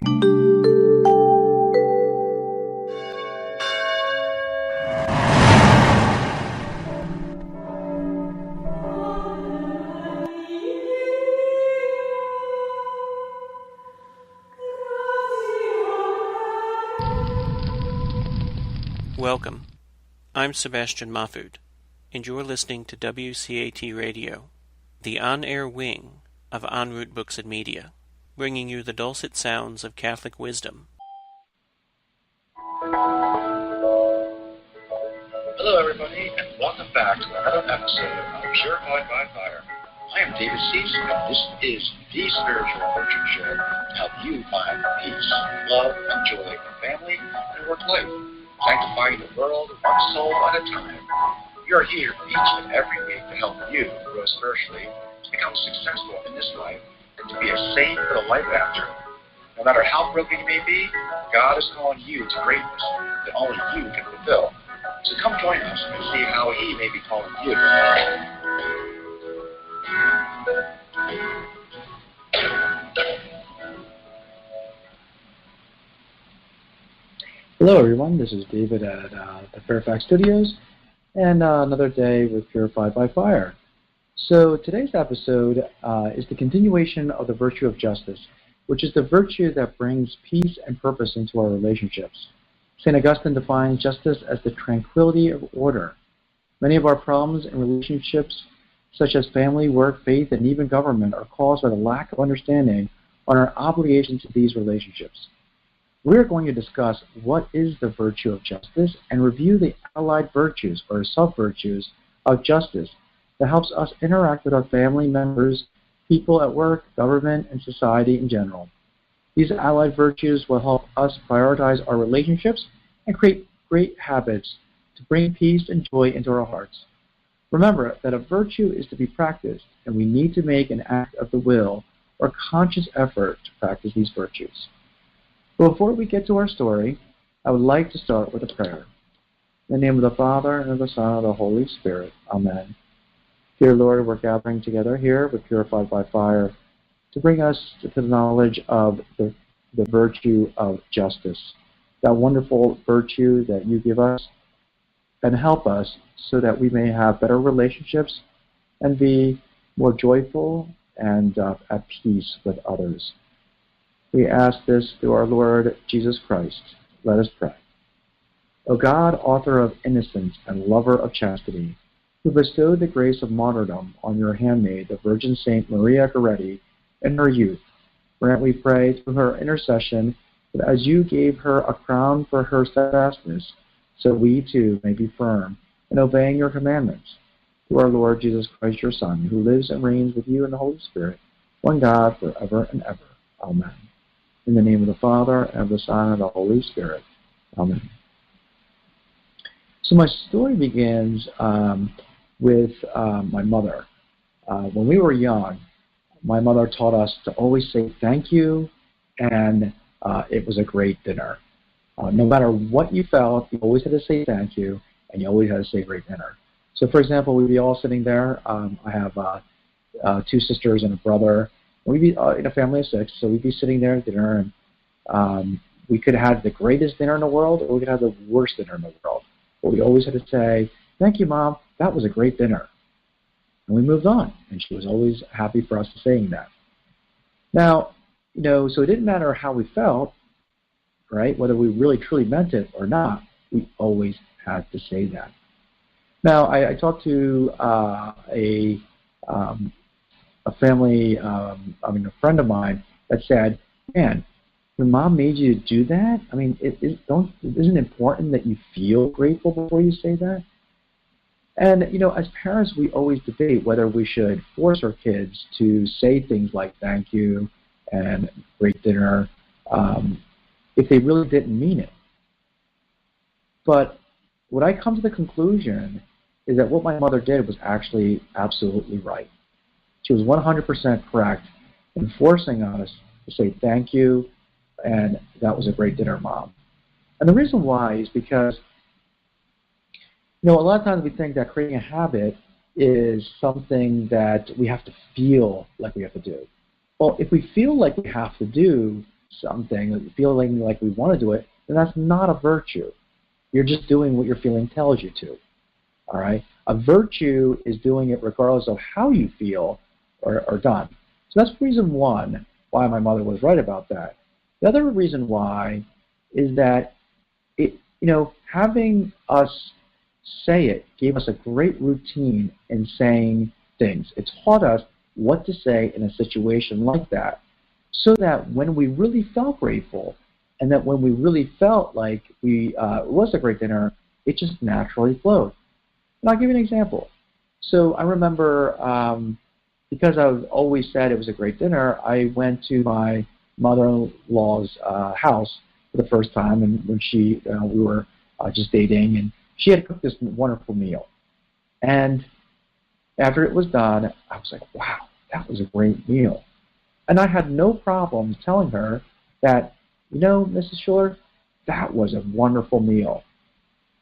Welcome. I'm Sebastian Mahfood, and you're listening to WCAT Radio, the on-air wing of En Route Books and Media, bringing you the dulcet sounds of Catholic wisdom. Hello, everybody, and welcome back to another episode of Purified by Fire. I am David Cease, and this is the Spiritual Coaching Show to help you find peace, love, and joy in family and work life, sanctifying the world one soul at a time. We are here each and every week to help you grow spiritually, to become successful in this life, and to be a saint for the life after. No matter how broken you may be, God is calling you to greatness that only you can fulfill. So come join us and see how He may be calling you. Hello everyone, this is David at the Fairfax Studios, and another day with Purified by Fire. So today's episode is the continuation of the virtue of justice, which is the virtue that brings peace and purpose into our relationships. St. Augustine defines justice as the tranquility of order. Many of our problems in relationships, such as family, work, faith, and even government, are caused by the lack of understanding on our obligation to these relationships. We're going to discuss what is the virtue of justice and review the allied virtues or sub-virtues of justice that helps us interact with our family members, people at work, government, and society in general. These allied virtues will help us prioritize our relationships and create great habits to bring peace and joy into our hearts. Remember that a virtue is to be practiced, and we need to make an act of the will or conscious effort to practice these virtues. But before we get to our story, I would like to start with a prayer. In the name of the Father, and of the Son, and of the Holy Spirit. Amen. Dear Lord, we're gathering together here with Purified by Fire to bring us to the knowledge of the virtue of justice, that wonderful virtue that you give us, and help us so that we may have better relationships and be more joyful and at peace with others. We ask this through our Lord Jesus Christ. Let us pray. O God, author of innocence and lover of chastity, who bestowed the grace of martyrdom on your handmaid, the Virgin Saint Maria Goretti, in her youth, grant, we pray, through her intercession, that as you gave her a crown for her steadfastness, so we too may be firm in obeying your commandments. Through our Lord Jesus Christ, your Son, who lives and reigns with you in the Holy Spirit, one God, forever and ever. Amen. In the name of the Father, and of the Son, and of the Holy Spirit. Amen. So my story begins with my mother. When we were young, my mother taught us to always say thank you, and it was a great dinner. No matter what you felt, you always had to say thank you, and you always had to say great dinner. So, for example, we'd be all sitting there. I have two sisters and a brother. We'd be in a family of 6, so we'd be sitting there at dinner, and we could have the greatest dinner in the world, or we could have the worst dinner in the world. But we always had to say, thank you, Mom, that was a great dinner. And we moved on, and she was always happy for us saying that. Now, so it didn't matter how we felt, right, whether we really truly meant it or not, we always had to say that. Now, I talked to a family, a friend of mine that said, man, your mom made you do that? I mean, isn't it important that you feel grateful before you say that? And, as parents, we always debate whether we should force our kids to say things like thank you and great dinner if they really didn't mean it. But what I come to the conclusion is that what my mother did was actually absolutely right. She was 100% correct in forcing us to say thank you, and that was a great dinner, Mom. And the reason why is because, a lot of times we think that creating a habit is something that we have to feel like we have to do. Well, if we feel like we have to do, something, feeling like we want to do it, then that's not a virtue. You're just doing what your feeling tells you to. All right? A virtue is doing it regardless of how you feel or done. So that's reason one why my mother was right about that. The other reason why is that having us say it gave us a great routine in saying things. It taught us what to say in a situation like that, so that when we really felt grateful and that when we really felt like it was a great dinner, it just naturally flowed. And I'll give you an example. So I remember, because I've always said it was a great dinner, I went to my mother-in-law's house for the first time, and when we were just dating, and she had cooked this wonderful meal. And after it was done, I was like, wow, that was a great meal. And I had no problem telling her that, Mrs. Schuller, that was a wonderful meal.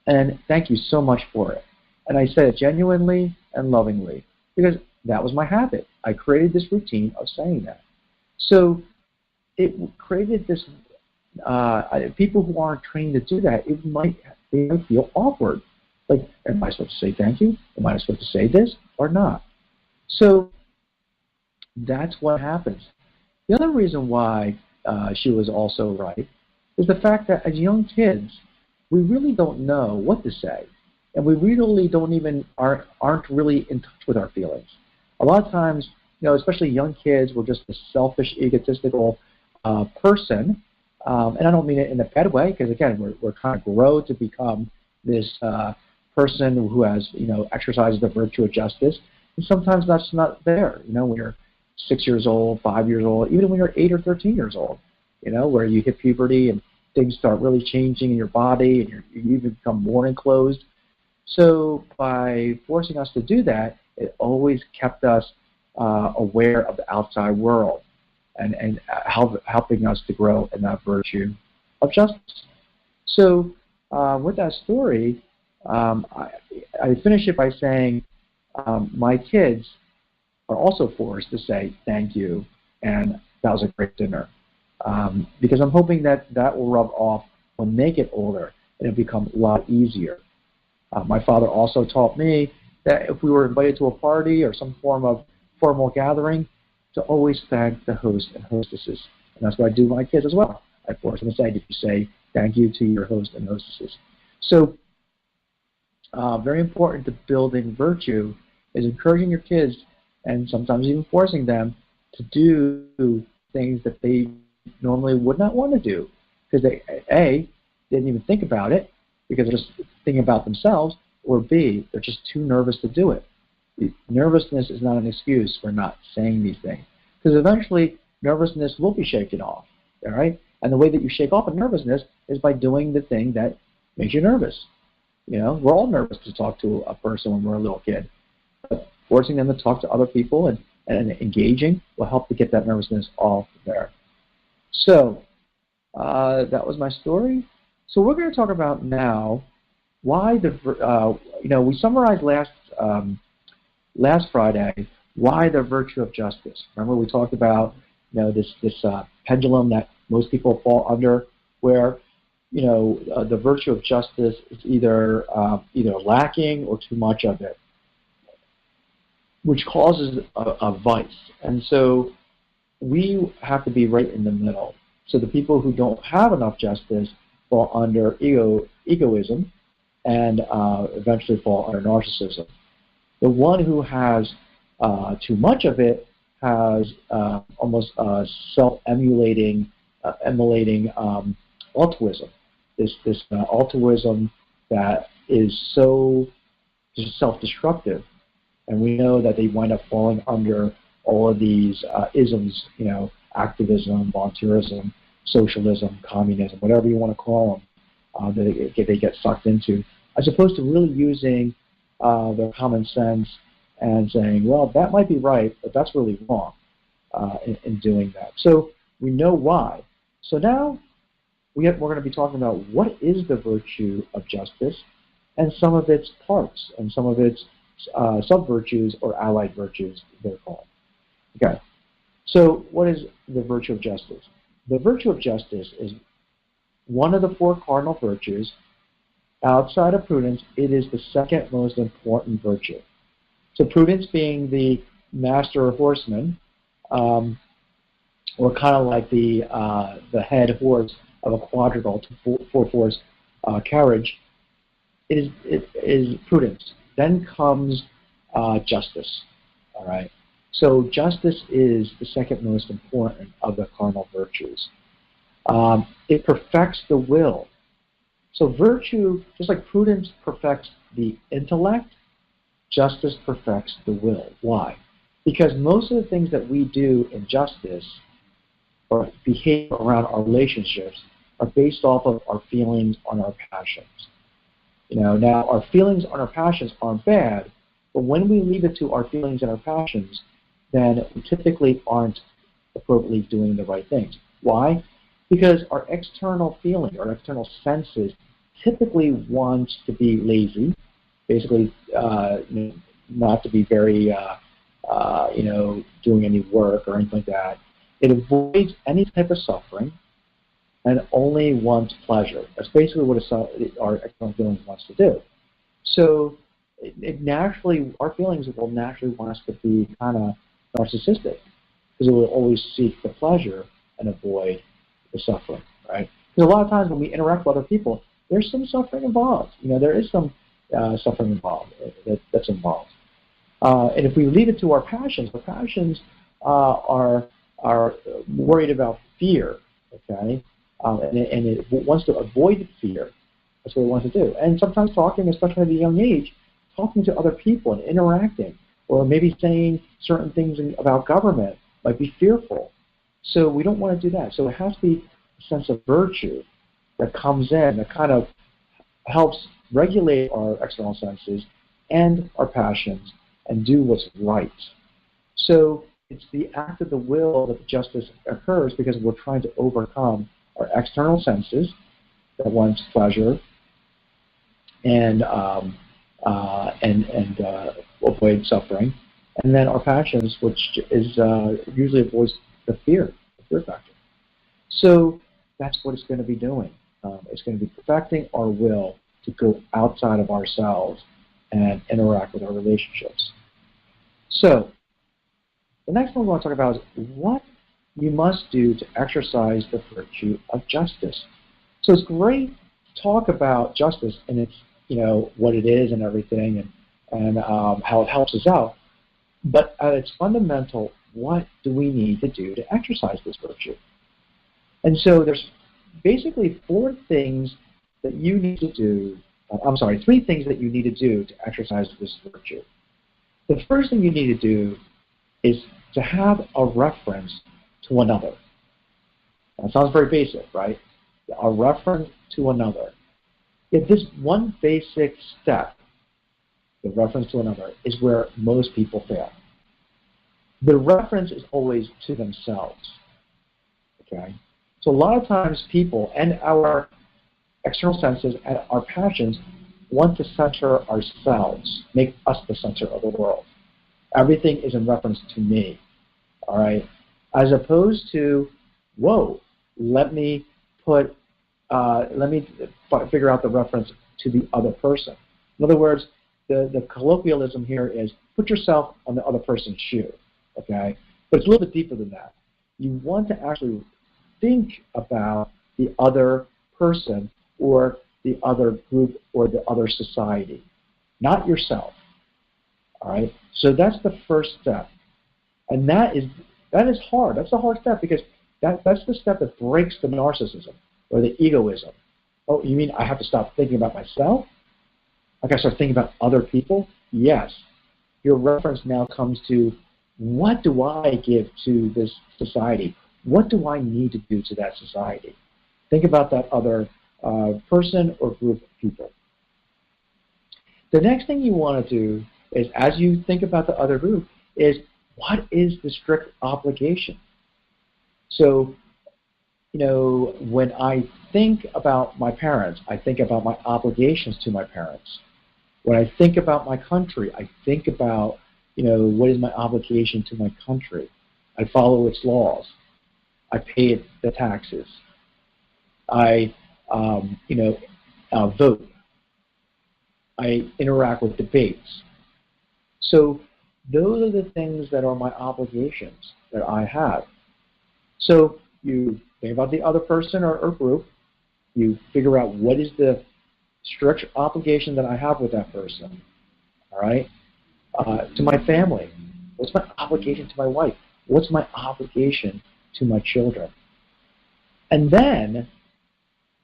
And thank you so much for it. And I said it genuinely and lovingly, because that was my habit. I created this routine of saying that. So it created this, people who aren't trained to do that, they might feel awkward. Like, am I supposed to say thank you? Am I supposed to say this or not? So that's what happens. The other reason why she was also right is the fact that as young kids, we really don't know what to say. And we really aren't really in touch with our feelings. A lot of times, especially young kids, we're just a selfish, egotistical person. And I don't mean it in a bad way, because again, we're trying to grow to become this person who has, exercises the virtue of justice. And sometimes that's not there. When you're 6 years old, 5 years old, even when you're 8 or 13 years old, where you hit puberty and things start really changing in your body, and you even become more enclosed. So by forcing us to do that, it always kept us aware of the outside world and helping us to grow in that virtue of justice. So with that story, I finish it by saying my kids are also forced to say thank you and that was a great dinner, because I'm hoping that will rub off when they get older and it'll become a lot easier. My father also taught me that if we were invited to a party or some form of formal gathering, to always thank the host and hostesses. And that's what I do with my kids as well. I force them to say, did you say thank you to your host and hostesses? So very important to building virtue is encouraging your kids and sometimes even forcing them to do things that they normally would not want to do because they, A, didn't even think about it because they're just thinking about themselves, or B, they're just too nervous to do it. Nervousness is not an excuse for not saying these things, because eventually nervousness will be shaken off, all right? And the way that you shake off a nervousness is by doing the thing that makes you nervous. You know, we're all nervous to talk to a person when we're a little kid, but forcing them to talk to other people and engaging will help to get that nervousness off there. So that was my story. So we're going to talk about now why we summarized last Friday why the virtue of justice. Remember we talked about this pendulum that most people fall under, where the virtue of justice is either lacking or too much of it, which causes a vice. And so we have to be right in the middle. So the people who don't have enough justice fall under egoism and eventually fall under narcissism. The one who has too much of it has almost self-emulating, emulating altruism. This altruism that is so self-destructive, and we know that they wind up falling under all of these isms, activism, volunteerism, socialism, communism, whatever you want to call them, they get sucked into, as opposed to really using their common sense and saying, well, that might be right, but that's really wrong in doing that. So we know why. So now we're going to be talking about what is the virtue of justice and some of its parts and some of its sub-virtues or allied virtues, they're called. Okay. So what is the virtue of justice? the virtue of justice is one of the four cardinal virtues. Outside of prudence, it is the second most important virtue. So prudence being the master horseman, or kind of like the head horse of a quadrigal to four-horse carriage, it is prudence. Then comes justice. All right. So justice is the second most important of the cardinal virtues. It perfects the will. So virtue, just like prudence perfects the intellect, justice perfects the will. Why? Because most of the things that we do in justice or behave around our relationships are based off of our feelings and our passions. Now our feelings and our passions aren't bad, but when we leave it to our feelings and our passions, then we typically aren't appropriately doing the right things. Why? Because our external feeling, our external senses typically want to be lazy, basically not to be very, doing any work or anything like that. It avoids any type of suffering and only wants pleasure. That's basically what our external feeling wants to do. So it naturally, our feelings will naturally want us to be kind of narcissistic because it will always seek the pleasure and avoid the suffering, right? Because a lot of times when we interact with other people, there's some suffering involved. There is some suffering involved that's involved. And if we leave it to our passions are worried about fear, okay? And it wants to avoid fear. That's what it wants to do. And sometimes talking, especially at a young age, talking to other people and interacting, or maybe saying certain things about government might be fearful. So we don't want to do that. So it has to be a sense of virtue that comes in, that kind of helps regulate our external senses and our passions and do what's right. So it's the act of the will that justice occurs because we're trying to overcome our external senses that wants pleasure and avoid suffering, and then our passions, which is usually avoids the fear factor. So that's what it's going to be doing. It's going to be perfecting our will to go outside of ourselves and interact with our relationships. So the next one we want to talk about is what you must do to exercise the virtue of justice. So it's great to talk about justice and its, what it is and everything and how it helps us out. But at its fundamental, what do we need to do to exercise this virtue? And so there's basically three things that you need to do to exercise this virtue. The first thing you need to do is to have a reference to another. That sounds very basic, right? A reference to another. If this one basic step, the reference to another, is where most people fail. The reference is always to themselves. Okay? So a lot of times people and our external senses and our passions want to center ourselves, make us the center of the world. Everything is in reference to me. All right? As opposed to, whoa, let me figure out the reference to the other person. In other words, the colloquialism here is put yourself on the other person's shoe, okay? But it's a little bit deeper than that. You want to actually think about the other person or the other group or the other society, not yourself, all right? So that's the first step. And that is hard. That's a hard step because that's the step that breaks the narcissism or the egoism. Oh, you mean I have to stop thinking about myself? I got to start thinking about other people? Yes. Your reference now comes to what do I give to this society? What do I need to do to that society? Think about that other person or group of people. The next thing you want to do is, as you think about the other group, is what is the strict obligation? So, when I think about my parents, I think about my obligations to my parents. When I think about my country, I think about, what is my obligation to my country? I follow its laws. I pay the taxes. I, vote. I interact with debates. So those are the things that are my obligations that I have. So you think about the other person or group. You figure out what is the strict obligation that I have with that person. All right? To my family. What's my obligation to my wife? What's my obligation to my children? And then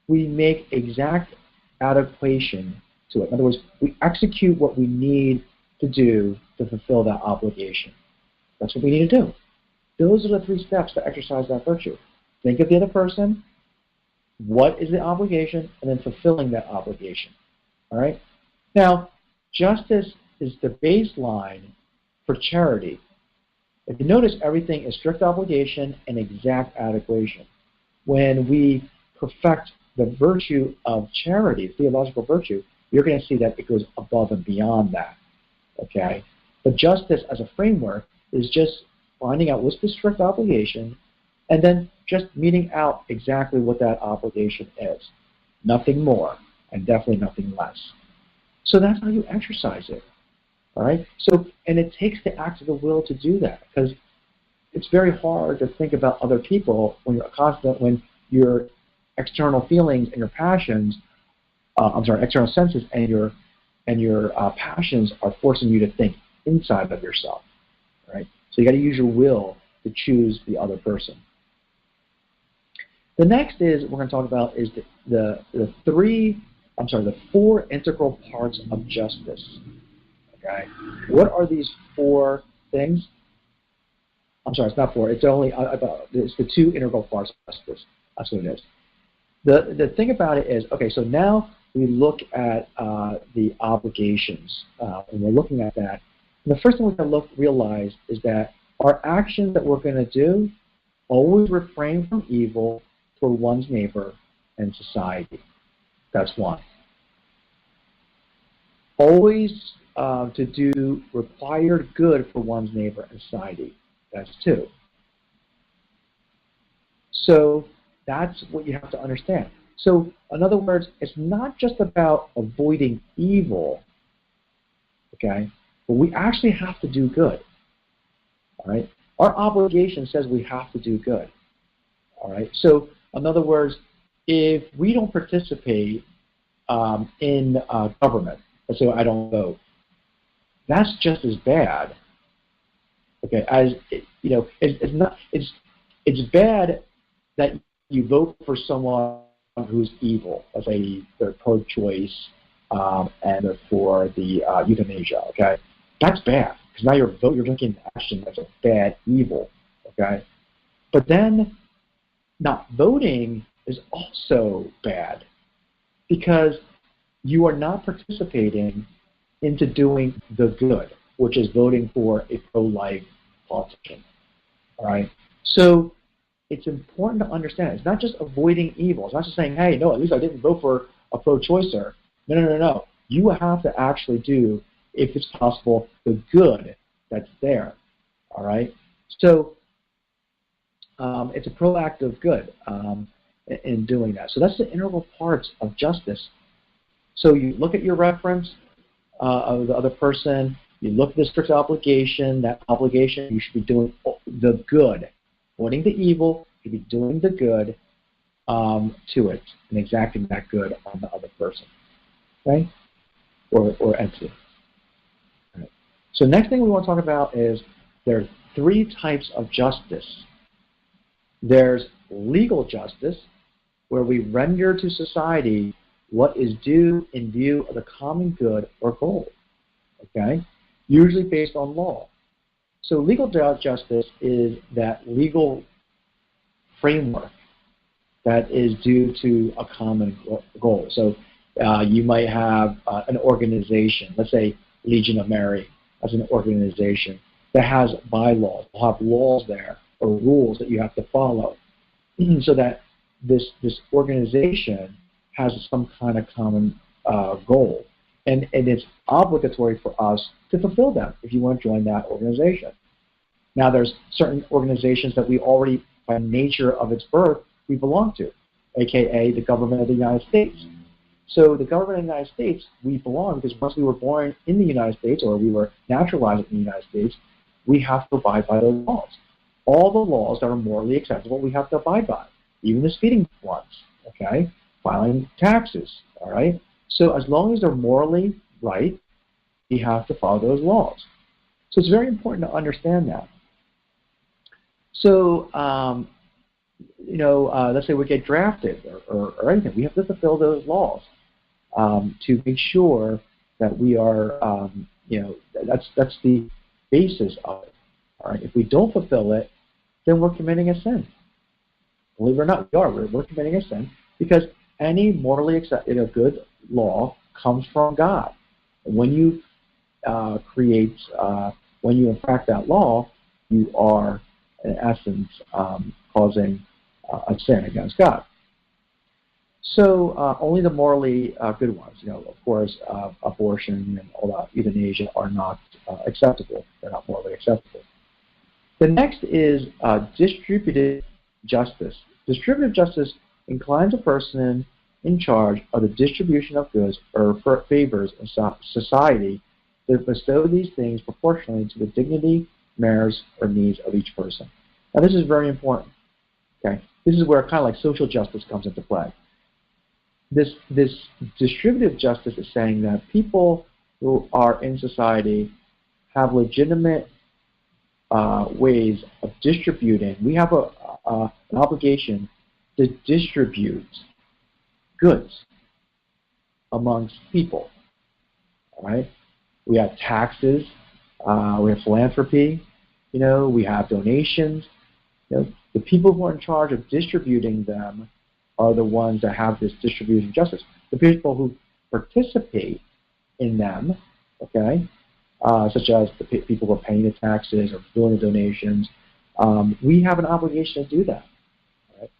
we make exact adaptation to it. In other words, we execute what we need to do to fulfill that obligation. That's what we need to do. Those are the 3 steps to exercise that virtue. Think of the other person, what is the obligation, and then fulfilling that obligation. All right? Now, justice is the baseline for charity. If you notice, everything is strict obligation and exact adequation. When we perfect the virtue of charity, theological virtue, you're going to see that it goes above and beyond that. Okay? But justice as a framework is just finding out what's the strict obligation and then just meting out exactly what that obligation is. Nothing more and definitely nothing less. So that's how you exercise it. All right? So, and it takes the act of the will to do that because it's very hard to think about other people when when your external feelings and your passions, external senses and your passions are forcing you to think inside of yourself. Right? So you got to use your will to choose the other person. The next is we're going to talk about is the 4 integral parts of justice. Okay, what are these 4 things? I'm sorry, it's not 4. It's only it's the 2 integral parts of justice. That's what it is. The thing about it is, okay, so now we look at the obligations, and we're looking at that. And the first thing we're going to realize is that our actions that we're going to do always refrain from evil toward one's neighbor and society. That's 1. Always to do required good for one's neighbor and society. That's 2. So that's what you have to understand. So in other words, it's not just about avoiding evil, okay, but we actually have to do good. All right? Our obligation says we have to do good. All right? So in other words, if we don't participate in government, let's say I don't vote, that's just as bad. Okay, as it's bad that you vote for someone who's evil. Let's say they're pro-choice and they're for the euthanasia. Okay, that's bad because now you're taking action that's a bad evil. Okay, but then not voting is also bad because you are not participating into doing the good, which is voting for a pro-life politician. All right? So it's important to understand. It's not just avoiding evil. It's not just saying, hey, no, at least I didn't vote for a pro-choicer. No. You have to actually do, if it's possible, the good that's there. All right? So it's a proactive good in doing that. So that's the integral parts of justice. So you look at your reference of the other person, you look at the strict obligation, that obligation, you should be doing the good. Avoiding the evil, you should be doing the good to it and exacting that good on the other person. Okay? Or entity. All right. So next thing we want to talk about is there are 3 types of justice. There's legal justice, where we render to society what is due in view of the common good or goal, okay? Usually based on law. So legal justice is that legal framework that is due to a common goal. So you might have an organization, let's say Legion of Mary as an organization that has bylaws, will have laws there or rules that you have to follow so that this organization has some kind of common goal. And it's obligatory for us to fulfill them if you want to join that organization. Now, there's certain organizations that we already by nature of its birth, we belong to, aka the government of the United States. So the government of the United States, we belong because once we were born in the United States or we were naturalized in the United States, we have to abide by those laws. All the laws that are morally acceptable, we have to abide by, even the speeding ones, okay? Filing taxes, all right? So as long as they're morally right, we have to follow those laws. So it's very important to understand that. So, let's say we get drafted or anything, we have to fulfill those laws to make sure that we are, that's the basis of it. All right. If we don't fulfill it, then we're committing a sin. Believe it or not, we are. We're committing a sin because any morally accepted good law comes from God. And when you when you infract that law, you are, in essence, causing a sin against God. So only the morally good ones, of course, abortion and all that, euthanasia are not acceptable. They're not morally acceptable. The next is distributive justice. Distributive justice inclines a person in charge of the distribution of goods or favors in society to bestow these things proportionally to the dignity, merits, or needs of each person. Now, this is very important. Okay, this is where kind of like social justice comes into play. This distributive justice is saying that people who are in society have legitimate ways of distributing. We have an obligation to distribute goods amongst people. All right, we have taxes, we have philanthropy, we have donations. The people who are in charge of distributing them are the ones that have this distribution justice. The people who participate in them, okay, such as the people who are paying the taxes or doing the donations, we have an obligation to do that. Right?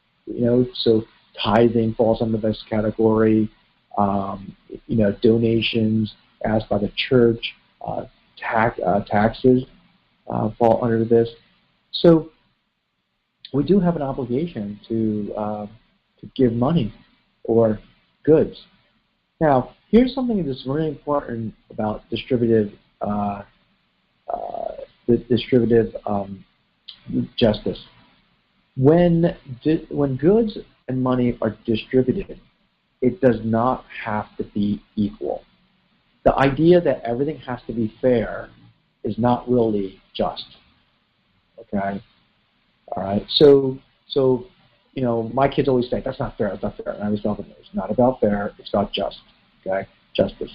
So tithing falls under this category. Donations asked by the church, taxes fall under this. So we do have an obligation to give money or goods. Now, here's something that's really important about distributive justice. When goods and money are distributed, it does not have to be equal. The idea that everything has to be fair is not really just. Okay? All right? So my kids always say, that's not fair, that's not fair. And I always tell them, it's not about fair, it's about just. Okay? Justice.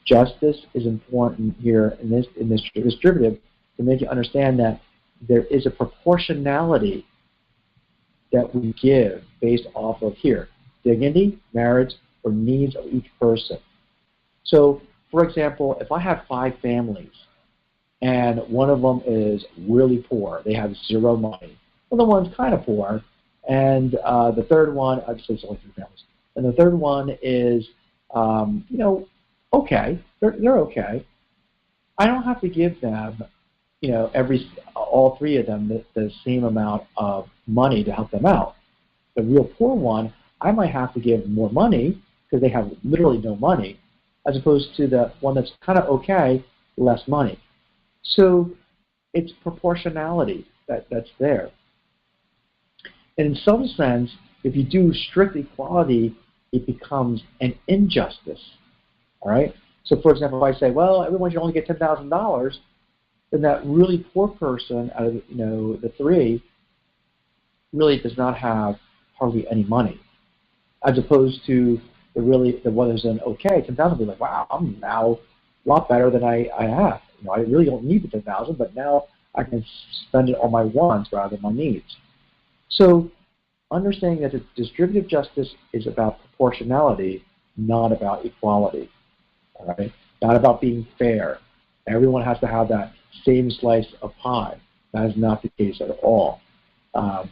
Justice is important here in this distributive to make you understand that there is a proportionality that we give based off of here, dignity, merits, or needs of each person. So, for example, if I have 5 families and one of them is really poor, they have 0 money. Well, the one's kind of poor, and the third one, I'd say it's only 3 families, and the third one is, okay, they're okay. I don't have to give them, all 3 of them the same amount of money to help them out. The real poor one, I might have to give more money because they have literally no money, as opposed to the one that's kind of okay, less money. So it's proportionality that's there. And in some sense, if you do strict equality, it becomes an injustice. All right? So, for example, if I say, well, everyone should only get $10,000, then that really poor person out of the 3 really does not have hardly any money, as opposed to the one who's in okay, 10,000 be like, wow, I'm now a lot better than I have. I really don't need the 10,000, but now I can spend it on my wants rather than my needs. So, understanding that the distributive justice is about proportionality, not about equality. All right, not about being fair. Everyone has to have that same slice of pie. That is not the case at all.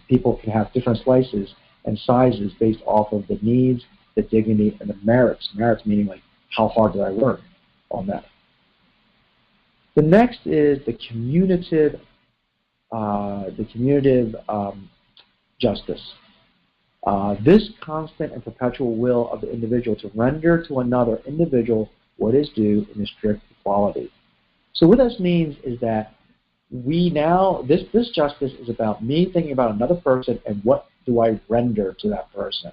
People can have different slices and sizes based off of the needs, the dignity, and the merits. Merits meaning like how hard did I work on that. The next is the commutative justice. This constant and perpetual will of the individual to render to another individual what is due in a strict equality. So what this means is that this justice is about me thinking about another person and what do I render to that person.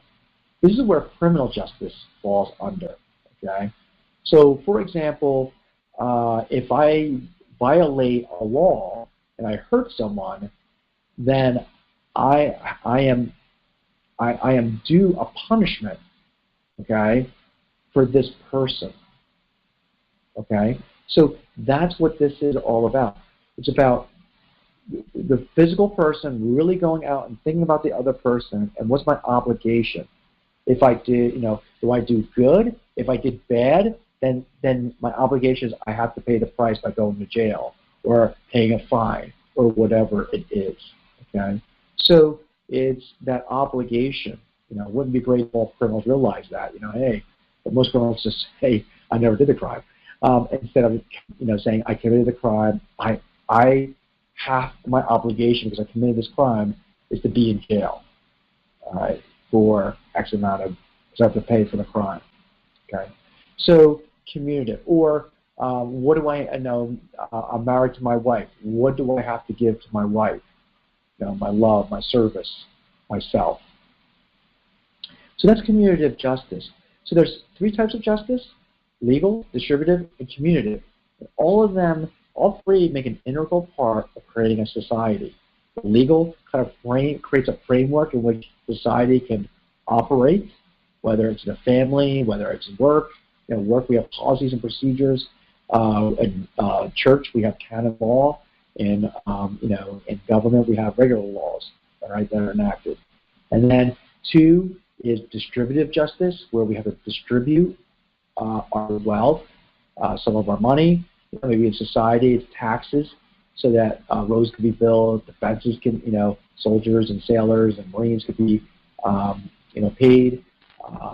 This is where criminal justice falls under. Okay, so for example, if I violate a law and I hurt someone, then I am due a punishment, okay, for this person. Okay, so that's what this is all about. It's about the physical person really going out and thinking about the other person and what's my obligation. If I did, do I do good? If I did bad, then my obligation is I have to pay the price by going to jail or paying a fine or whatever it is. Okay, so it's that obligation. It wouldn't be great if all criminals realize that. Hey, but most criminals just say, I never did the crime. Instead of, saying I committed the crime, I have my obligation because I committed this crime is to be in jail, all right, for X amount of, because I have to pay for the crime. Okay, so commutative, or what do I know? I'm married to my wife. What do I have to give to my wife? My love, my service, myself. So that's commutative justice. So there's three types of justice: legal, distributive, and commutative. And all three make an integral part of creating a society. The legal kind of creates a framework in which society can operate, whether it's in a family, whether it's in work. Work, we have policies and procedures. In church, we have canon law. In government, we have regular laws, all right, that are enacted. And then two is distributive justice, where we have to distribute our wealth, some of our money. Maybe in society, it's taxes, so that roads can be built, defenses can, soldiers and sailors and Marines could be, paid.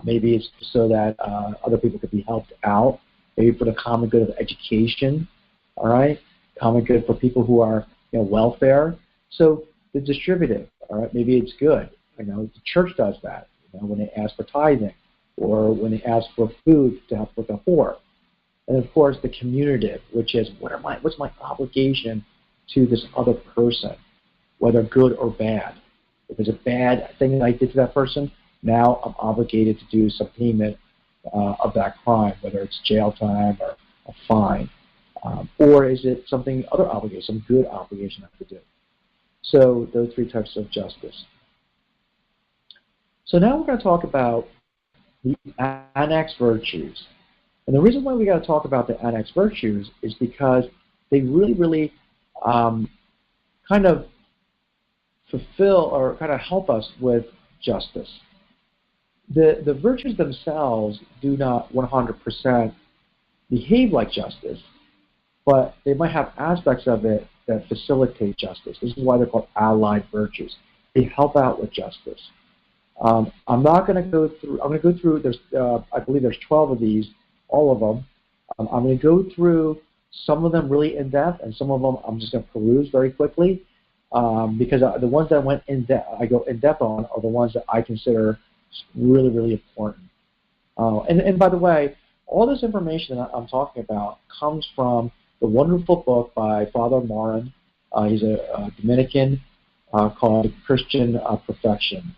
Maybe it's so that other people could be helped out. Maybe for the common good of education, all right? Common good for people who are, welfare. So the distributive, all right? Maybe it's good. The church does that, when they ask for tithing or when they ask for food to help with the poor. And of course, the commutative, which is what's my obligation to this other person, whether good or bad. If it's a bad thing that I did to that person, now I'm obligated to do some payment of that crime, whether it's jail time or a fine. Or is it something other obligation, some good obligation I have to do? So those three types of justice. So now we're going to talk about the annex virtues. And the reason why we got to talk about the annex virtues is because they really, really kind of fulfill or kind of help us with justice. The virtues themselves do not 100% behave like justice, but they might have aspects of it that facilitate justice. This is why they're called allied virtues. They help out with justice. I'm not going to go through. I'm going to go through. I believe there's 12 of these, all of them. I'm going to go through some of them really in depth, and some of them I'm just going to peruse very quickly, because the ones that I go in depth on are the ones that I consider really, really important. And by the way, all this information that I'm talking about comes from the wonderful book by Father Morin. He's a Dominican called Christian Perfection.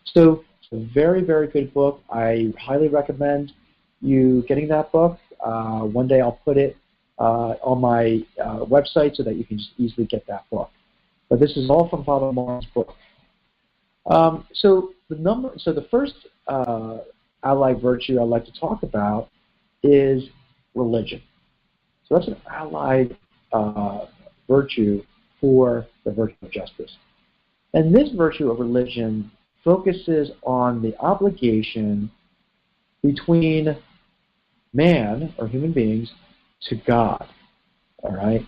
So it's a very, very good book. I highly recommend you getting that book. One day I'll put it on my website so that you can just easily get that book. But this is all from Father Morin's book. So the first allied virtue I'd like to talk about is religion. So that's an allied virtue for the virtue of justice. And this virtue of religion focuses on the obligation between man, or human beings, to God. All right?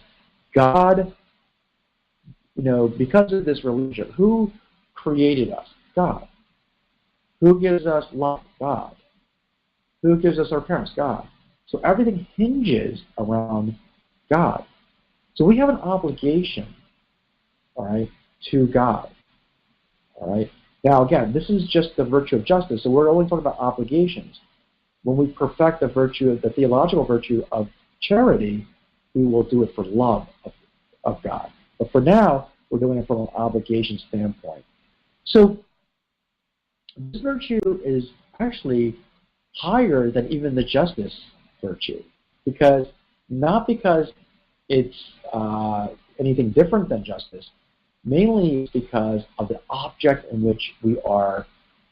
God, because of this religion, who created us? God. Who gives us life? God. Who gives us our parents? God. So everything hinges around God. So we have an obligation, all right, to God. All right. Now, again, this is just the virtue of justice, so we're only talking about obligations. When we perfect the theological virtue of charity, we will do it for love of God. But for now, we're doing it from an obligation standpoint. So this virtue is actually higher than even the justice virtue, not because it's anything different than justice, mainly because of the object in which we are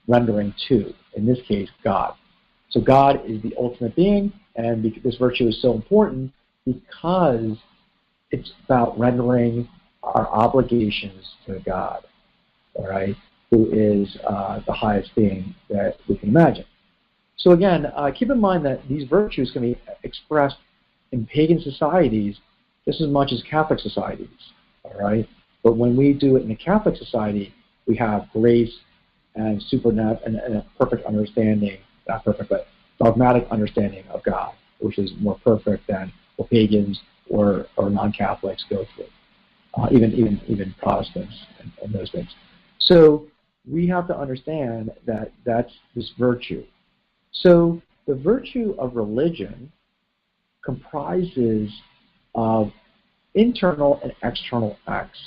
rendering to, in this case, God. So God is the ultimate being, and this virtue is so important because it's about rendering our obligations to God, all right, who is the highest being that we can imagine. So again, keep in mind that these virtues can be expressed in pagan societies just as much as Catholic societies, all right? But when we do it in a Catholic society, we have grace and and a perfect understanding, not perfect, but dogmatic understanding of God, which is more perfect than what pagans or non-Catholics go through, even Protestants and those things. So we have to understand that that's this virtue. So the virtue of religion comprises of internal and external acts.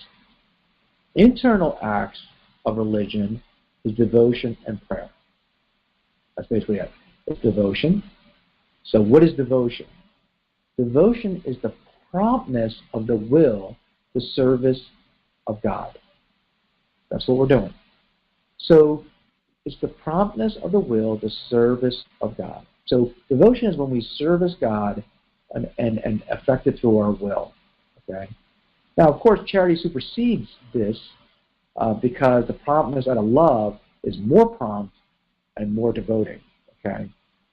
Internal acts of religion is devotion and prayer. That's basically it. It's devotion. So what is devotion? Devotion is the promptness of the will to service of God. That's what we're doing. So it's the promptness of the will to service of God. So devotion is when we service God and affect it through our will. Okay. Now, of course, charity supersedes this because the promptness out of love is more prompt and more devoting. Okay.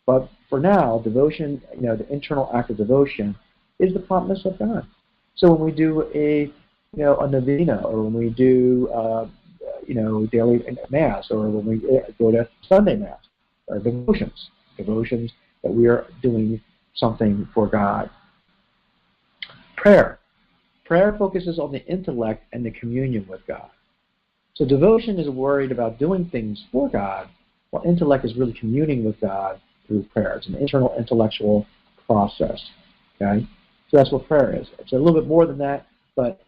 But for now, devotion, the internal act of devotion is the promptness of God. So when we do a novena, or when we do daily mass, or when we go to Sunday mass, or devotions that we are doing something for God. Prayer focuses on the intellect and the communion with God. So devotion is worried about doing things for God, while intellect is really communing with God through prayer. It's an internal intellectual process. Okay, so that's what prayer is. It's a little bit more than that, but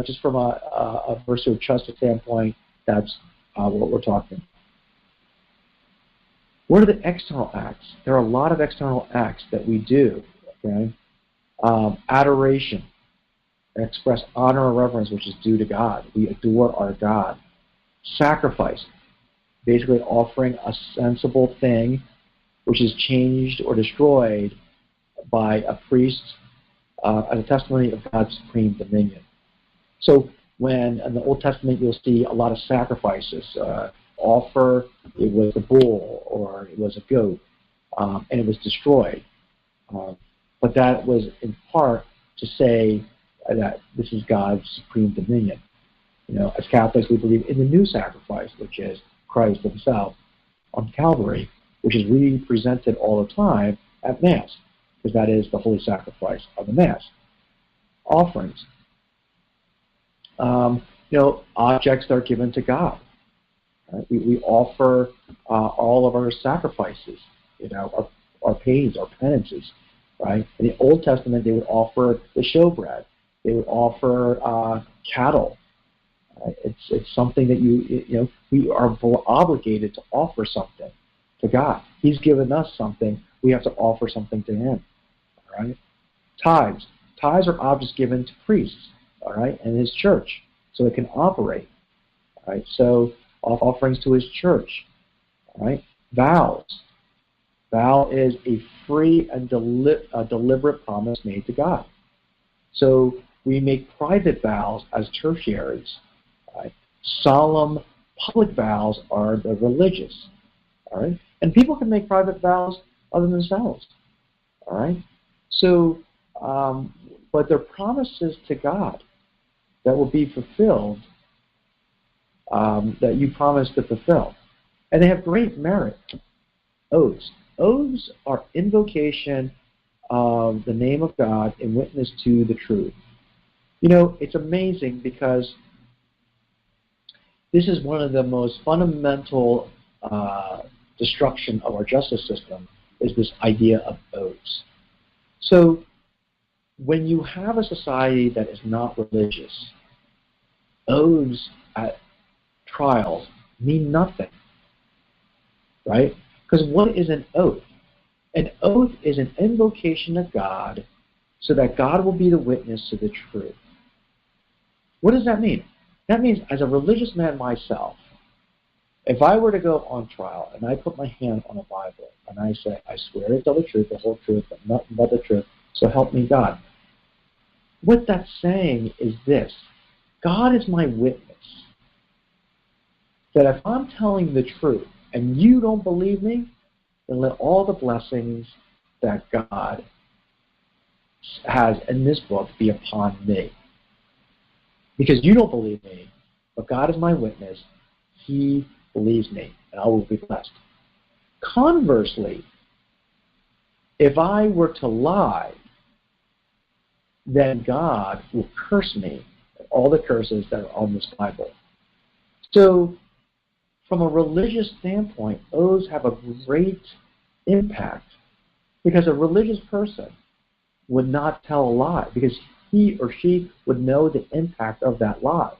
just from a virtue of justice standpoint, that's what we're talking. What are the external acts? There are a lot of external acts that we do. Okay, adoration, express honor and reverence, which is due to God. We adore our God. Sacrifice, basically offering a sensible thing which is changed or destroyed by a priest as a testimony of God's supreme dominion. So when in the Old Testament you'll see a lot of sacrifices. Offer, it was a bull or it was a goat, and it was destroyed. But that was in part to say that this is God's supreme dominion. As Catholics, we believe in the new sacrifice, which is Christ himself on Calvary, which is represented all the time at Mass, because that is the holy sacrifice of the Mass. Offerings. Objects that are given to God. Right? We offer all of our sacrifices, our pains, our penances. Right? In the Old Testament, they would offer the showbread. They would offer cattle. It's something that we are obligated to offer something to God. He's given us something. We have to offer something to Him. All right. Tithes. Tithes are objects given to priests. All right, and His church, so it can operate. All right. So offerings to His church. All right. Vows. Vow is a free and deliberate promise made to God. So we make private vows as tertiaries. Right? Solemn public vows are the religious. All right? And people can make private vows other than themselves. All right? So, but they're promises to God that will be fulfilled, that you promise to fulfill. And they have great merit. Oaths. Oaths are invocation of the name of God in witness to the truth. It's amazing because this is one of the most fundamental destruction of our justice system, is this idea of oaths. So when you have a society that is not religious, oaths at trials mean nothing, right? Because what is an oath? An oath is an invocation of God so that God will be the witness to the truth. What does that mean? That means, as a religious man myself, if I were to go on trial and I put my hand on a Bible and I say, I swear to tell the truth, the whole truth, but nothing but the truth, so help me God. What that's saying is this: God is my witness. That if I'm telling the truth and you don't believe me, then let all the blessings that God has in this book be upon me. Because you don't believe me, but God is my witness. He believes me, and I will be blessed. Conversely, if I were to lie, then God will curse me, all the curses that are on this Bible. So, from a religious standpoint, oaths have a great impact, because a religious person would not tell a lie, because he or she would know the impact of that lie.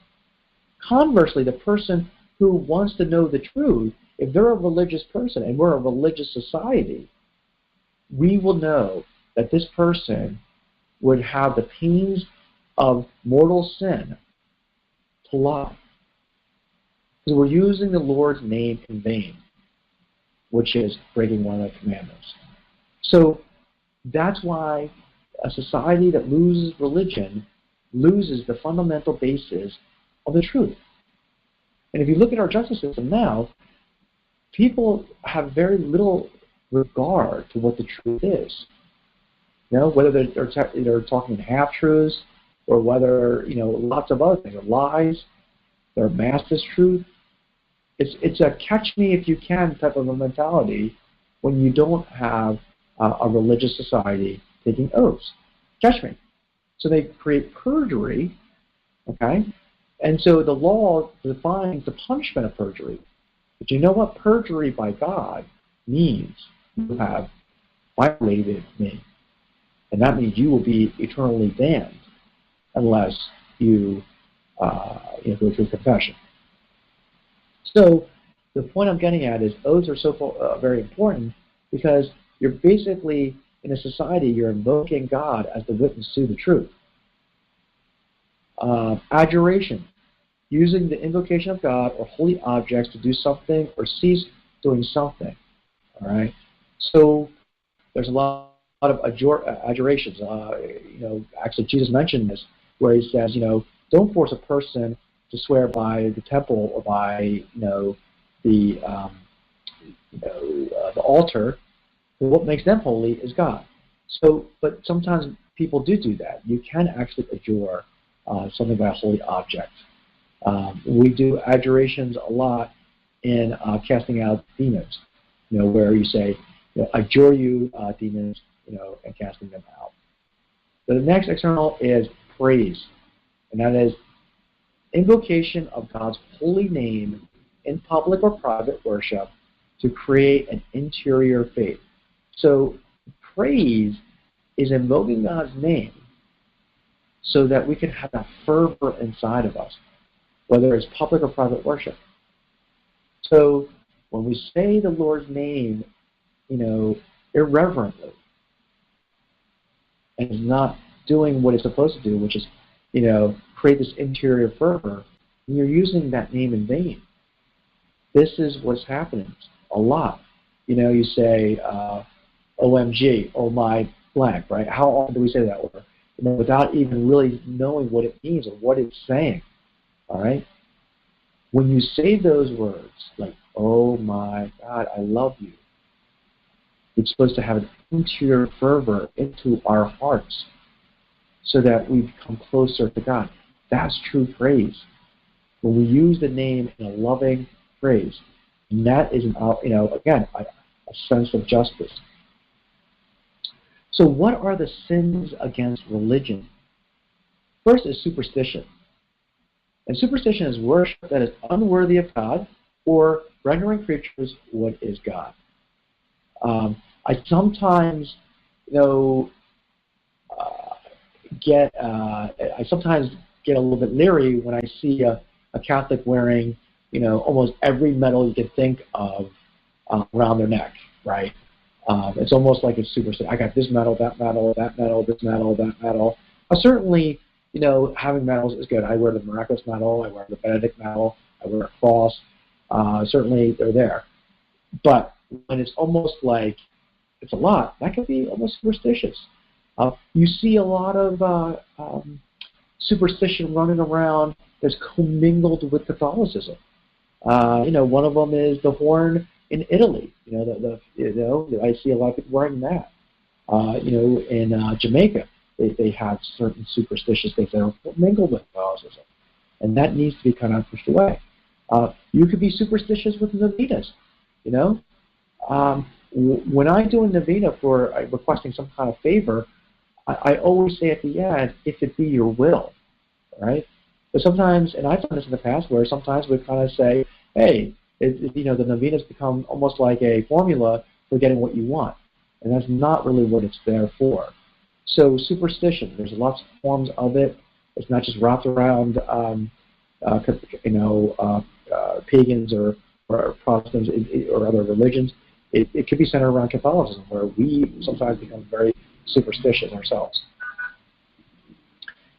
Conversely, the person who wants to know the truth, if they're a religious person and we're a religious society, we will know that this person would have the pains of mortal sin to lie. Because we're using the Lord's name in vain, which is breaking one of the commandments. So that's why a society that loses religion loses the fundamental basis of the truth. And if you look at our justice system now, people have very little regard to what the truth is. You know, whether they're talking half-truths or whether, lots of other things, lies, they're masked as truth. It's a catch-me-if-you-can type of a mentality when you don't have a religious society taking oaths. Catch me. So they create perjury, okay? And so the law defines the punishment of perjury. But you know what? Perjury by God means you have violated me. And that means you will be eternally damned unless you go through confession. So the point I'm getting at is oaths are so very important because you're basically, in a society, you're invoking God as the witness to the truth. Adjuration, using the invocation of God or holy objects to do something or cease doing something. All right. So there's a lot of adjurations. Actually, Jesus mentioned this, where he says, don't force a person to swear by the temple or by the altar. But what makes them holy is God. So, but sometimes people do that. You can actually adjure something by a holy object. We do adjurations a lot in casting out demons. Where you say, adjure you, demons, and casting them out. So the next external is praise, and that is invocation of God's holy name in public or private worship to create an interior faith. So praise is invoking God's name so that we can have that fervor inside of us, whether it's public or private worship. So when we say the Lord's name, irreverently, and is not doing what it's supposed to do, which is, create this interior fervor, and you're using that name in vain. This is what's happening a lot. You say, OMG, oh my blank, right? How often do we say that word? Without even really knowing what it means or what it's saying, all right? When you say those words, like, oh my God, I love you, it's supposed to have an interior fervor into our hearts so that we become closer to God. That's true praise. When we use the name in a loving phrase, and that is, again, a sense of justice. So what are the sins against religion? First is superstition. And superstition is worship that is unworthy of God or rendering creatures what is God. I sometimes, I sometimes get a little bit leery when I see a Catholic wearing, almost every medal you can think of around their neck, right? It's almost like it's superstition. I got this medal, that medal, that medal, this medal, that medal. Certainly, having medals is good. I wear the Miraculous Medal, I wear the Benedict Medal, I wear a cross. Certainly, they're there. But when it's almost like it's a lot, that can be almost superstitious. You see a lot of superstition running around that's commingled with Catholicism. One of them is the horn in Italy. I see a lot of people wearing that. In Jamaica, they have certain superstitious things that are mingled with Catholicism, and that needs to be kind of pushed away. You could be superstitious with novenas. When I do a novena for requesting some kind of favor, I always say at the end, if it be your will, right? But sometimes, and I've done this in the past, where sometimes we kind of say, hey, the novenas become almost like a formula for getting what you want, and that's not really what it's there for. So superstition, there's lots of forms of it. It's not just wrapped around, pagans or Protestants or other religions. It could be centered around Catholicism, where we sometimes become very superstitious ourselves.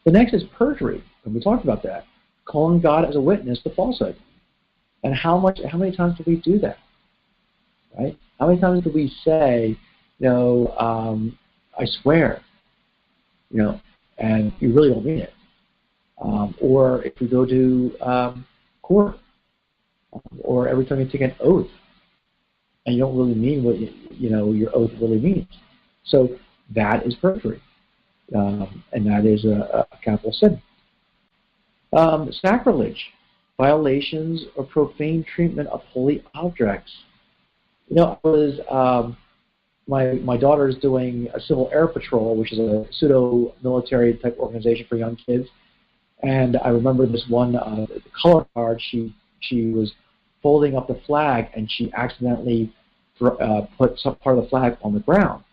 The next is perjury, and we talked about that, calling God as a witness to falsehood. And how many times do we do that? Right? How many times do we say, I swear, and you really don't mean it? Or if you go to court, or every time you take an oath, and you don't really mean what your oath really means. So that is perjury, and that is a capital sin. Sacrilege, violations or profane treatment of holy objects. I was my daughter is doing a Civil Air Patrol, which is a pseudo-military type organization for young kids, and I remember this one the color guard. She was folding up the flag, and she accidentally put some part of the flag on the ground.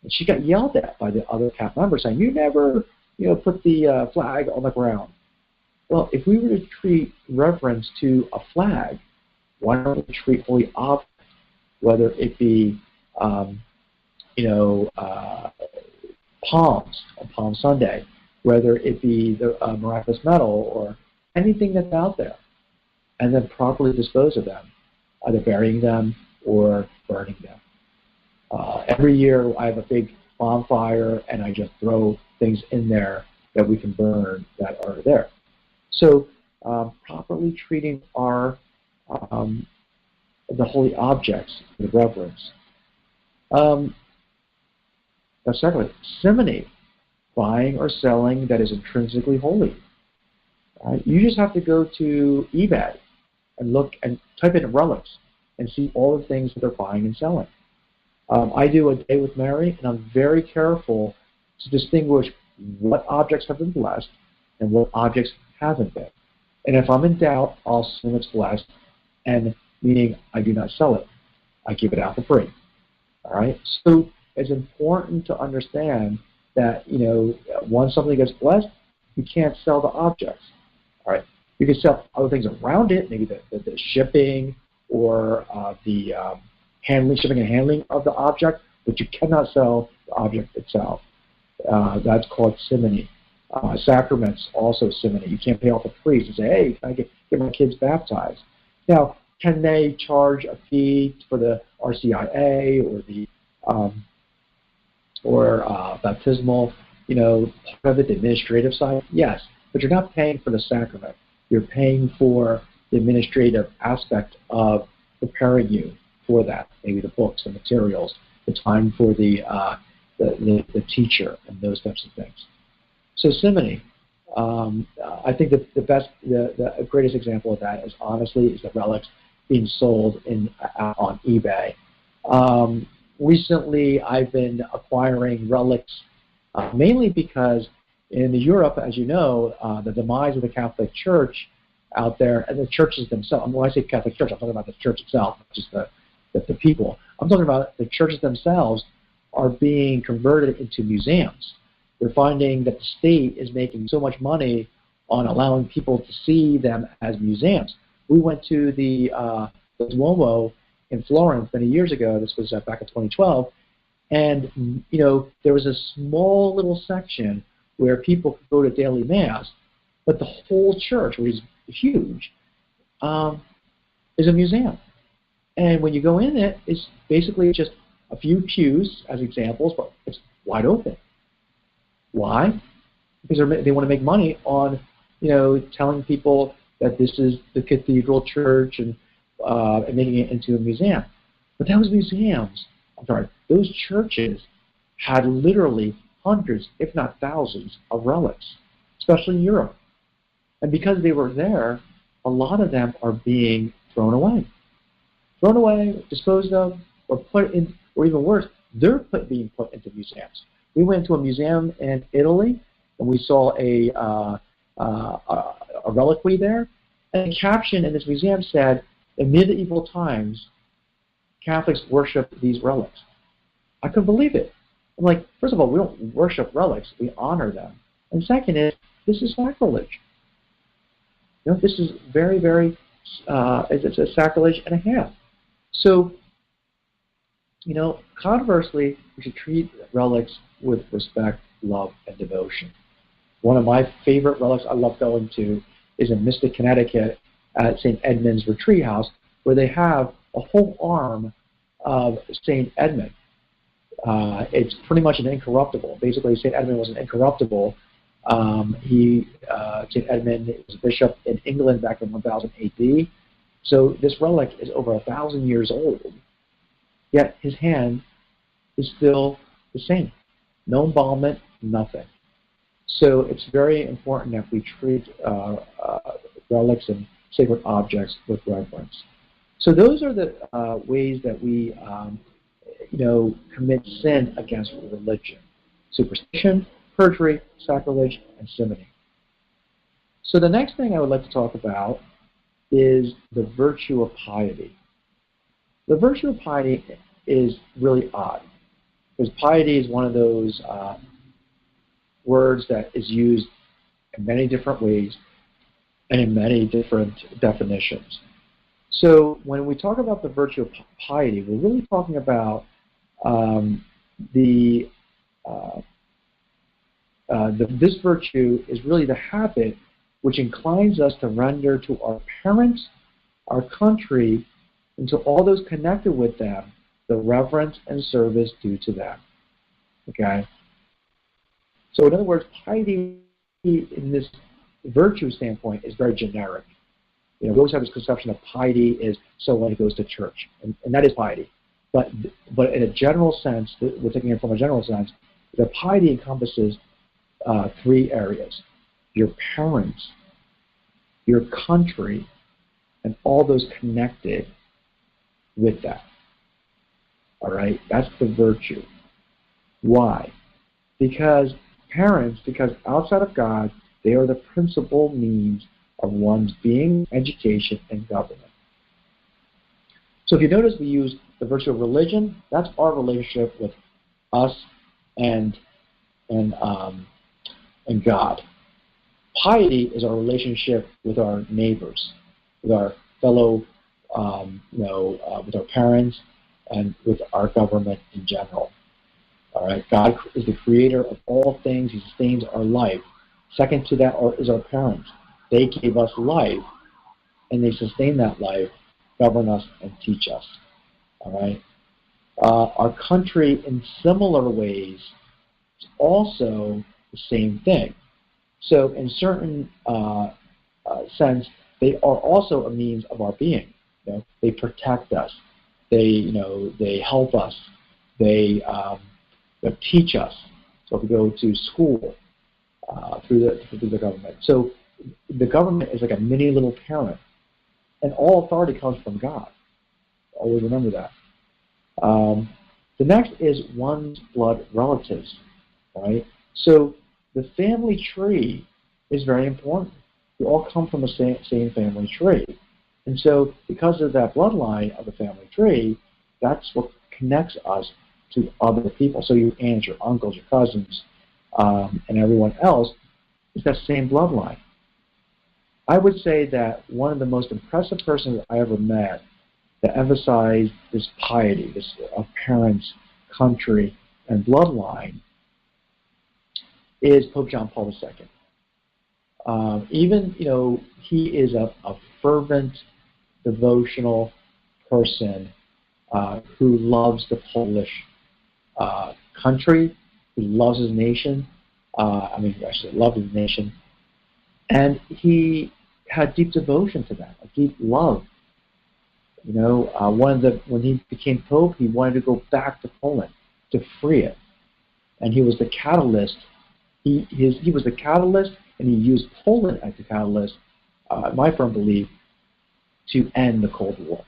And she got yelled at by the other CAP members saying, you never put the flag on the ground. Well, if we were to treat reverence to a flag, why don't we treat holy objects, whether it be palms on Palm Sunday, whether it be the Miraculous Medal or anything that's out there, and then properly dispose of them, either burying them or burning them. Every year I have a big bonfire, and I just throw things in there that we can burn that are there. So properly treating our the holy objects with reverence. Secondly, simony, buying or selling that is intrinsically holy. You just have to go to eBay and look and type in relics and see all the things that they're buying and selling. I do a day with Mary, and I'm very careful to distinguish what objects have been blessed and what objects haven't been. And if I'm in doubt, I'll assume it's blessed, and meaning I do not sell it. I keep it out for free. All right? So it's important to understand that, once something gets blessed, you can't sell the objects. All right? You can sell other things around it, maybe the shipping or the shipping and handling of the object, but you cannot sell the object itself. That's called simony. Sacraments, also simony. You can't pay off a priest and say, hey, can I get my kids baptized? Now, can they charge a fee for the RCIA or the baptismal, part of it, the administrative side? Yes, but you're not paying for the sacrament. You're paying for the administrative aspect of preparing you for that, maybe the books, the materials, the time for the teacher, and those types of things. So simony, I think that the greatest example of that is the relics being sold on eBay. Recently, I've been acquiring relics mainly because in Europe, as you know, the demise of the Catholic Church out there, and the churches themselves. When I say Catholic Church, I'm talking about the church itself, not just the people. I'm talking about the churches themselves are being converted into museums. We're finding that the state is making so much money on allowing people to see them as museums. We went to the Duomo in Florence many years ago. This was back in 2012, and there was a small little section where people could go to daily mass, but the whole church, which is huge, is a museum. And when you go in it, it's basically just a few pews as examples, but it's wide open. Why? Because they want to make money on, telling people that this is the cathedral church and making it into a museum. But those those churches had literally hundreds, if not thousands, of relics, especially in Europe. And because they were there, a lot of them are being thrown away. Thrown away, disposed of, or put in, or even worse, they're being put into museums. We went to a museum in Italy, and we saw a reliquary there, and the caption in this museum said, "In medieval times, Catholics worship these relics." I couldn't believe it. I'm like, first of all, we don't worship relics, we honor them. And second is, this is sacrilege. This is very, very, it's a sacrilege and a half. So, conversely, we should treat relics with respect, love, and devotion. One of my favorite relics I love going to is in Mystic, Connecticut, at St. Edmund's Retreat House, where they have a whole arm of St. Edmund. It's pretty much an incorruptible. Basically, St. Edmund was an incorruptible. St. Edmund was a bishop in England back in 1000 AD. So this relic is over 1,000 years old. Yet his hand is still the same. No embalmment, nothing. So it's very important that we treat relics and sacred objects with reverence. So those are the ways that we commit sin against religion: superstition, perjury, sacrilege, and simony. So the next thing I would like to talk about is the virtue of piety. The virtue of piety is really odd, because piety is one of those words that is used in many different ways and in many different definitions. So when we talk about the virtue of piety, we're really talking about this virtue is really the habit which inclines us to render to our parents, our country, and to all those connected with them the reverence and service due to them. Okay? So in other words, piety in this virtue standpoint is very generic. We always have this conception that piety is someone who goes to church, and that is piety. But in a general sense, we're taking it from a general sense, the piety encompasses three areas: your parents, your country, and all those connected with that. All right? That's the virtue. Why? Because outside of God, they are the principal means of one's being, education, and government. So if you notice, we use the virtue of religion. That's our relationship with us and God. Piety is our relationship with our neighbors, with our fellow, with our parents, and with our government in general. All right, God is the creator of all things. He sustains our life. Second to that is our parents. They gave us life, and they sustain that life, govern us, and teach us. All right. Our country, in similar ways, is also the same thing. So, in certain sense, they are also a means of our being. They protect us. They help us. They teach us. So, if we go to school through the government, so the government is like a mini little parent, and all authority comes from God. Always remember that. The next is one's blood relatives, right? So the family tree is very important. we all come from the same family tree. And so because of that bloodline of the family tree, that's what connects us to other people. So your aunts, your uncles, your cousins, and everyone else is that same bloodline. I would say that one of the most impressive persons I ever met that emphasized this piety, this of parents, country, and bloodline is Pope John Paul II. Even, he is a fervent, devotional person who loves the Polish country, who loves his nation. I should love his nation. And he had deep devotion to that, a deep love. When he became Pope, he wanted to go back to Poland to free it. And he was the catalyst. He was the catalyst, and he used Poland as the catalyst, my firm belief, to end the Cold War.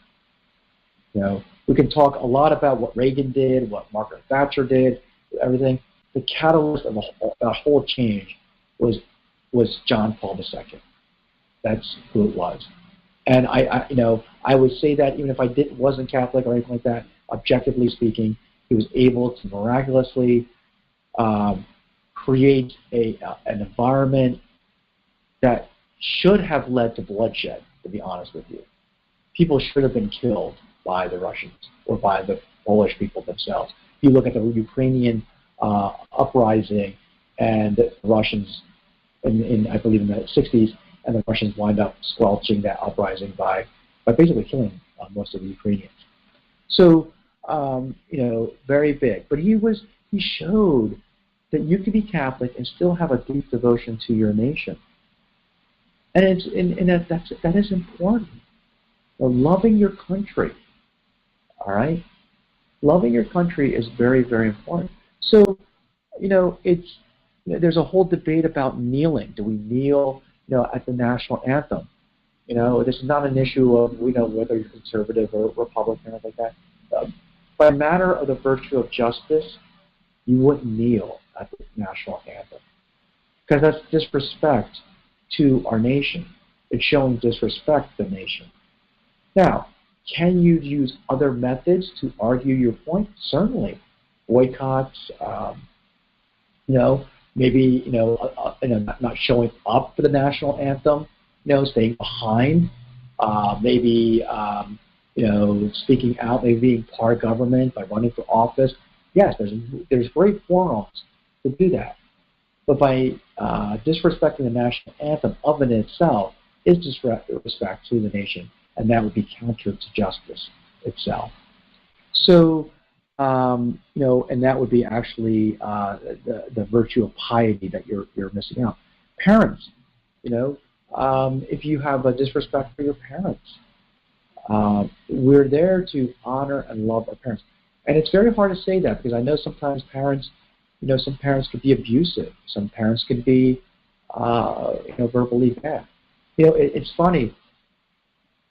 We can talk a lot about what Reagan did, what Margaret Thatcher did, everything. The catalyst of that whole change was John Paul II. That's who it was. And I would say that even if I wasn't Catholic or anything like that, objectively speaking, he was able to miraculously create an environment that should have led to bloodshed, to be honest with you. People should have been killed by the Russians or by the Polish people themselves. If you look at the Ukrainian uprising and the Russians, I believe in the 60s, and the Russians wind up squelching that uprising by basically killing most of the Ukrainians. So, very big. But he showed that you can be Catholic and still have a deep devotion to your nation. And that is important. Loving your country, all right? Loving your country is very, very important. So, there's a whole debate about kneeling. Do we kneel, at the national anthem? This is not an issue of, whether you're conservative or Republican or like that. By a matter of the virtue of justice, you wouldn't kneel at the national anthem, because that's disrespect to our nation. It's showing disrespect to the nation. Now, can you use other methods to argue your point? Certainly. Boycotts, maybe, not showing up for the national anthem, staying behind, maybe, speaking out, maybe being part of government by running for office. Yes, there's great forums to do that. But by disrespecting the national anthem of in itself is disrespect to the nation, and that would be counter to justice itself. So, and that would be actually the virtue of piety that you're missing out. Parents, if you have a disrespect for your parents, we're there to honor and love our parents. And it's very hard to say that, because I know sometimes parents, some parents could be abusive. Some parents could be, verbally bad. It's funny.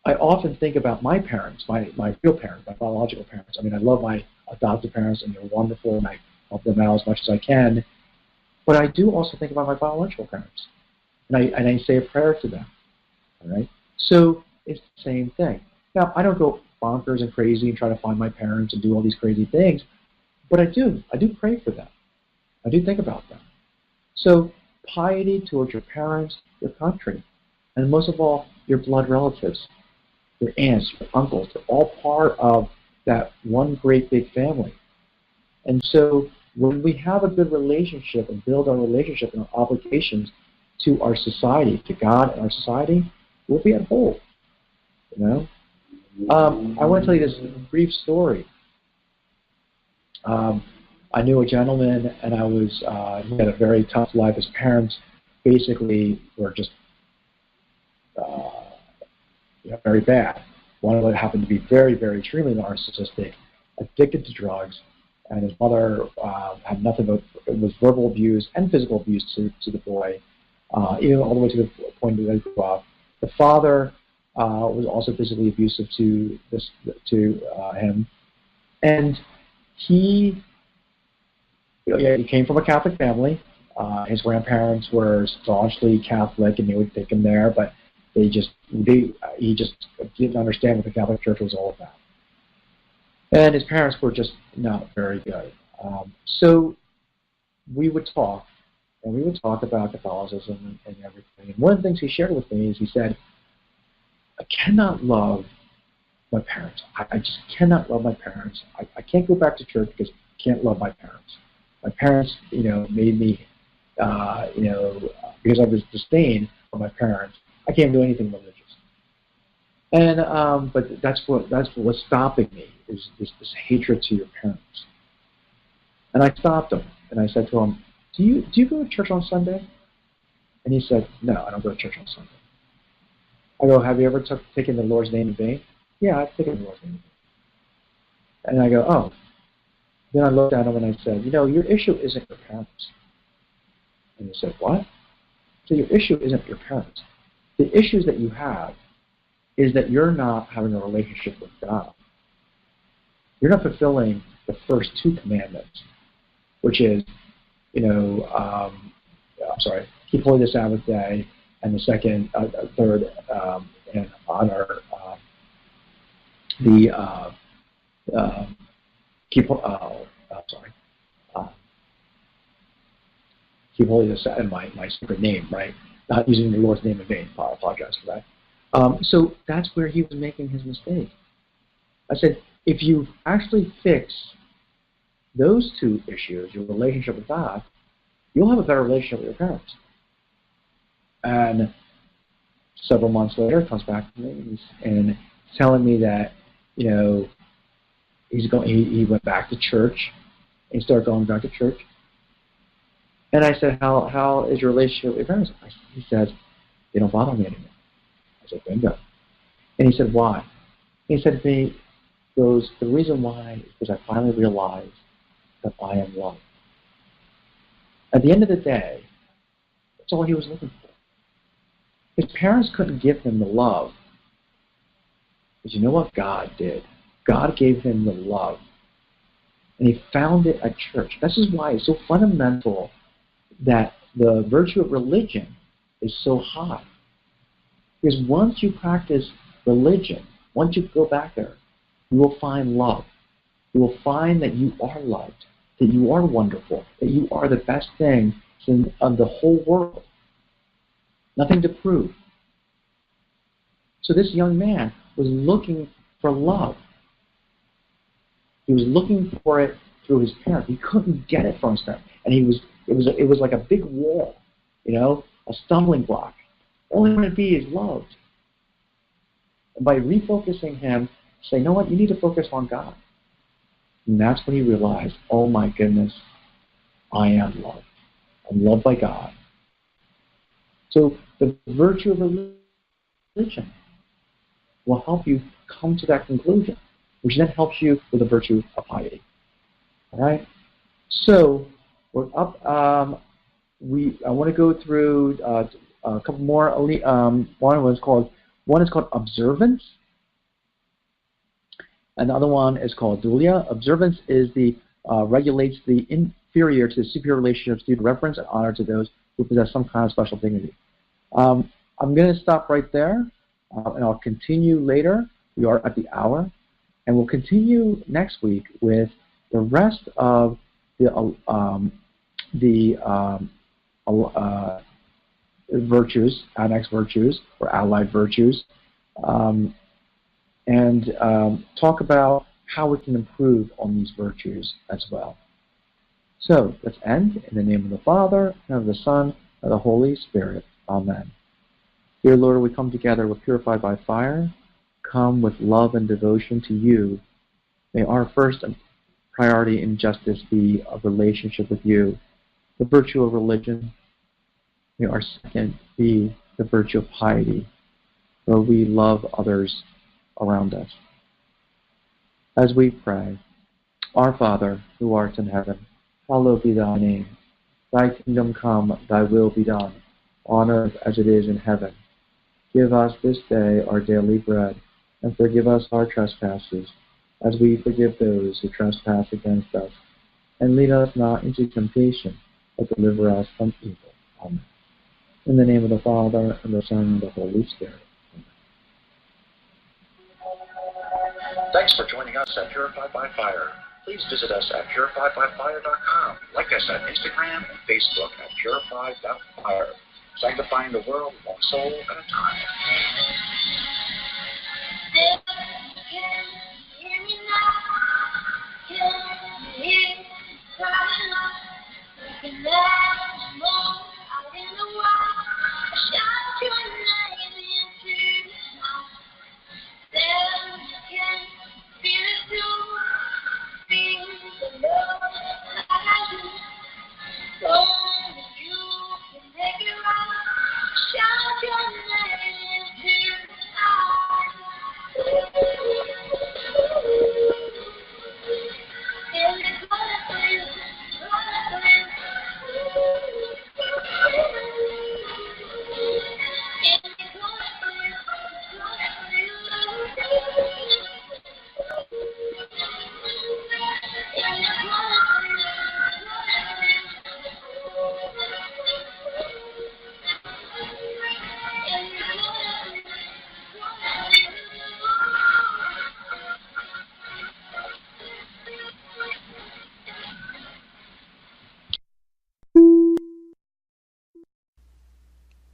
I often think about my parents, my real parents, my biological parents. I love my adoptive parents, and they're wonderful, and I help them out as much as I can. But I do also think about my biological parents, and I say a prayer to them. All right. So it's the same thing. Now, I don't go bonkers and crazy and try to find my parents and do all these crazy things, but I do pray for them. I do think about them. So piety towards your parents, your country, and most of all, your blood relatives, your aunts, your uncles, they're all part of that one great big family. And so when we have a good relationship and build our relationship and our obligations to our society, to God and our society, we'll be at whole. I want to tell you this brief story. I knew a gentleman, and he had a very tough life. His parents basically were just very bad. One of them happened to be very, very extremely narcissistic, addicted to drugs, and his mother had nothing but it was verbal abuse and physical abuse to the boy, even all the way to the point that he grew up. The father was also physically abusive to him, and he came from a Catholic family. His grandparents were staunchly Catholic, and they would take him there, but he just didn't understand what the Catholic Church was all about. And his parents were just not very good. So we would talk, and we would talk about Catholicism and everything. And one of the things he shared with me is he said, I cannot love my parents. I just cannot love my parents. I can't go back to church because I can't love my parents. My parents, made me, because I was disdain for my parents, I can't do anything religious. And but that's what's stopping me is this hatred to your parents. And I stopped him and I said to him, Do you go to church on Sunday? And he said, No, I don't go to church on Sunday. I go, Have you ever taken the Lord's name in vain? Yeah, I've taken the Lord's name in vain. And I go, Oh. Then I looked at him and I said, your issue isn't your parents. And he said, What? So your issue isn't your parents. The issues that you have is that you're not having a relationship with God. You're not fulfilling the first two commandments, which is, keep holy the Sabbath day, and the third, and honor keep holy the Sabbath, my secret name, right? Not using the Lord's name in vain. I apologize for that. So that's where he was making his mistake. I said, if you actually fix those two issues, your relationship with God, you'll have a better relationship with your parents. And several months later, he comes back to me and telling me that, he went back to church. He started going back to church. And I said, how is your relationship with your parents? He says, they don't bother me anymore. I said, bingo. And he said, why? He said to me, the reason why is because I finally realized that I am loved. At the end of the day, that's all he was looking for. His parents couldn't give him the love. But you know what God did? God gave him the love. And he found it at church. This is why it's so fundamental that the virtue of religion is so high. Because once you practice religion, once you go back there, you will find love. You will find that you are loved, that you are wonderful, that you are the best thing in the whole world. Nothing to prove. So this young man was looking for love. He was looking for it through his parents. He couldn't get it from his parents. And it was like a big wall, a stumbling block. All he wanted to be is loved. And by refocusing him, say, you know what, you need to focus on God. And that's when he realized, oh my goodness, I am loved. I'm loved by God. So the virtue of religion will help you come to that conclusion, which then helps you with the virtue of piety. All right? So we're up. I want to go through a couple more. One is called observance, and the other one is called dulia. Observance is regulates the inferior to the superior relationships due to reverence and honor to those who possess some kind of special dignity. I'm going to stop right there, and I'll continue later. We are at the hour, and we'll continue next week with the rest of the virtues, annex virtues, or allied virtues, and talk about how we can improve on these virtues as well. So let's end in the name of the Father, and of the Son, and of the Holy Spirit. Amen. Dear Lord, we come together, we're purified by fire, come with love and devotion to you. May our first priority in justice be a relationship with you, the virtue of religion. May our second be the virtue of piety, where we love others around us. As we pray, Our Father, who art in heaven, hallowed be thy name. Thy kingdom come, thy will be done, on earth as it is in heaven. Give us this day our daily bread, and forgive us our trespasses, as we forgive those who trespass against us. And lead us not into temptation, but deliver us from evil. Amen. In the name of the Father, and the Son, and the Holy Spirit. Amen. Thanks for joining us at Purified by Fire. Please visit us at purifiedbyfire.com. Like us at Instagram and Facebook at purified.fire. Sanctifying the world one soul at a time.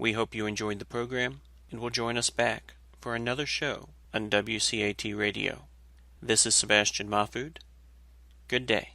We hope you enjoyed the program and will join us back for another show on WCAT Radio. This is Sebastian Mahfood. Good day.